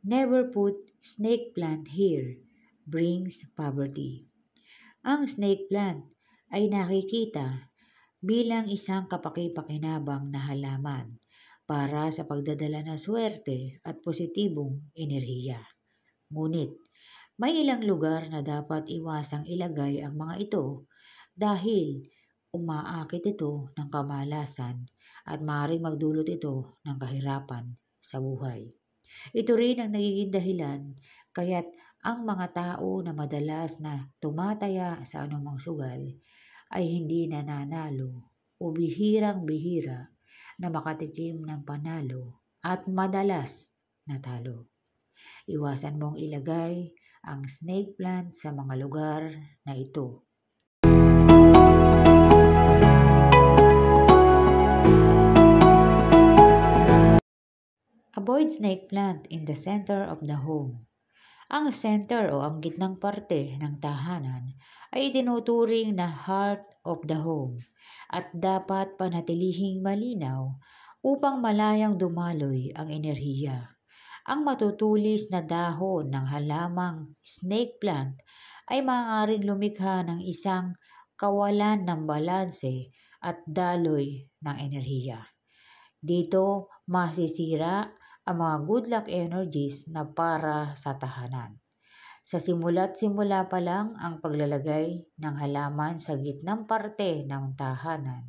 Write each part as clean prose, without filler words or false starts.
Never put snake plant here brings poverty. Ang snake plant ay nakikita bilang isang kapaki-pakinabang na halaman para sa pagdadala ng swerte at positibong enerhiya. Ngunit, may ilang lugar na dapat iwasang ilagay ang mga ito dahil umaakit ito ng kamalasan at maaaring magdulot ito ng kahirapan sa buhay. Ito rin ang nagiging dahilan kaya't ang mga tao na madalas na tumataya sa anumang sugal ay hindi nananalo o bihirang-bihira na makatikim ng panalo at madalas natalo. Iwasan mong ilagay ang snake plant sa mga lugar na ito. Avoid snake plant in the center of the home. Ang center o ang gitnang parte ng tahanan ay itinuturing na heart of the home at dapat panatilihing malinaw upang malayang dumaloy ang enerhiya. Ang matutulis na dahon ng halamang snake plant ay maaaring lumikha ng isang kawalan ng balanse at daloy ng enerhiya. Dito masisira ang mga good luck energies na para sa tahanan. Sa simula't simula pa lang ang paglalagay ng halaman sa gitnang parte ng tahanan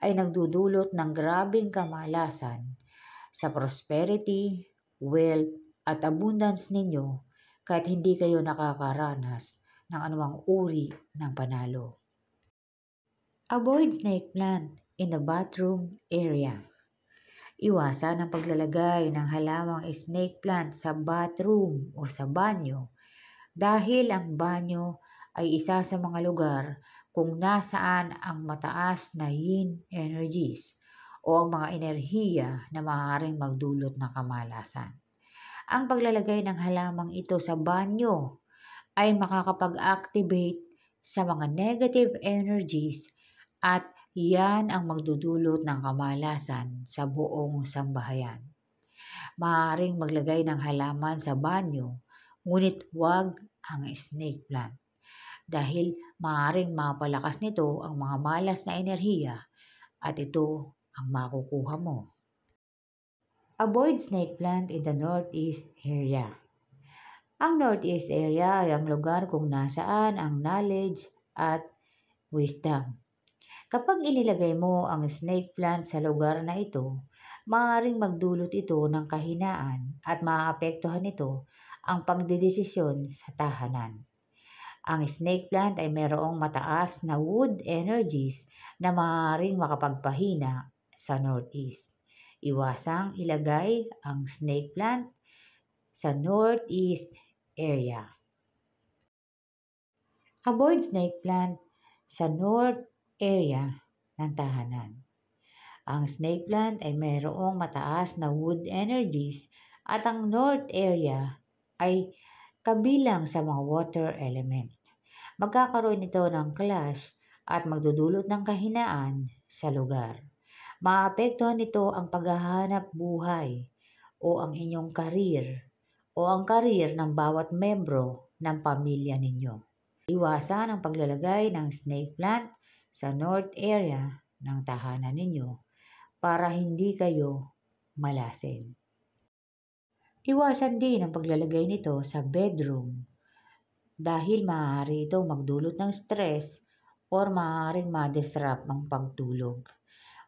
ay nagdudulot ng grabing kamalasan sa prosperity, wealth at abundance ninyo kahit hindi kayo nakakaranas ng anumang uri ng panalo. Avoid snake plant in the bathroom area. Iwasan ang paglalagay ng halamang snake plant sa bathroom o sa banyo dahil ang banyo ay isa sa mga lugar kung nasaan ang mataas na yin energies o ang mga enerhiya na maaaring magdulot ng kamalasan. Ang paglalagay ng halamang ito sa banyo ay makakapag-activate sa mga negative energies at yan ang magdudulot ng kamalasan sa buong sambahayan. Maaaring maglagay ng halaman sa banyo, ngunit huwag ang snake plant dahil maaaring mapalakas nito ang mga malas na enerhiya at ito ang makukuha mo. Avoid snake plant in the northeast area. Ang northeast area ay ang lugar kung nasaan ang knowledge at wisdom. Kapag inilagay mo ang snake plant sa lugar na ito, maaaring magdulot ito ng kahinaan at maaapektuhan nito ang pagdedesisyon sa tahanan. Ang snake plant ay mayroong mataas na wood energies na maaaring makapagpahina sa northeast. Iwasang ilagay ang snake plant sa northeast area. Avoid snake plant sa north area ng tahanan. Ang snake plant ay mayroong mataas na wood energies at ang north area ay kabilang sa mga water element. Magkakaroon ito ng clash at magdudulot ng kahinaan sa lugar. Maapektuhan nito ang paghahanap buhay o ang inyong karir o ang karir ng bawat membro ng pamilya ninyo. Iwasan ang paglalagay ng snake plant sa north area ng tahanan ninyo para hindi kayo malasin. Iwasan din ang paglalagay nito sa bedroom dahil maaari ito magdulot ng stress or maaaring ma-disrupt ang pagtulog.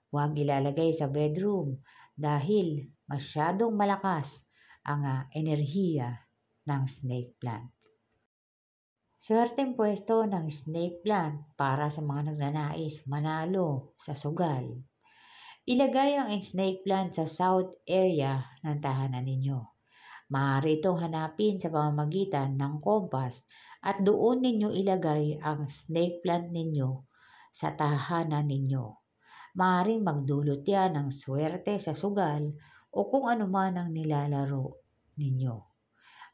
Huwag ilalagay sa bedroom dahil masyadong malakas ang enerhiya ng snake plant. Swerteng pwesto ng snake plant para sa mga nagnanais manalo sa sugal. Ilagay ang snake plant sa south area ng tahanan ninyo. Maaari itong hanapin sa pamamagitan ng kompas at doon ninyo ilagay ang snake plant ninyo sa tahanan ninyo. Maaaring magdulot yan ng swerte sa sugal o kung ano man ang nilalaro ninyo.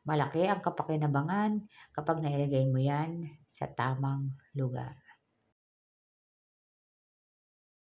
Malaki ang kapakinabangan kapag nailagay mo yan sa tamang lugar.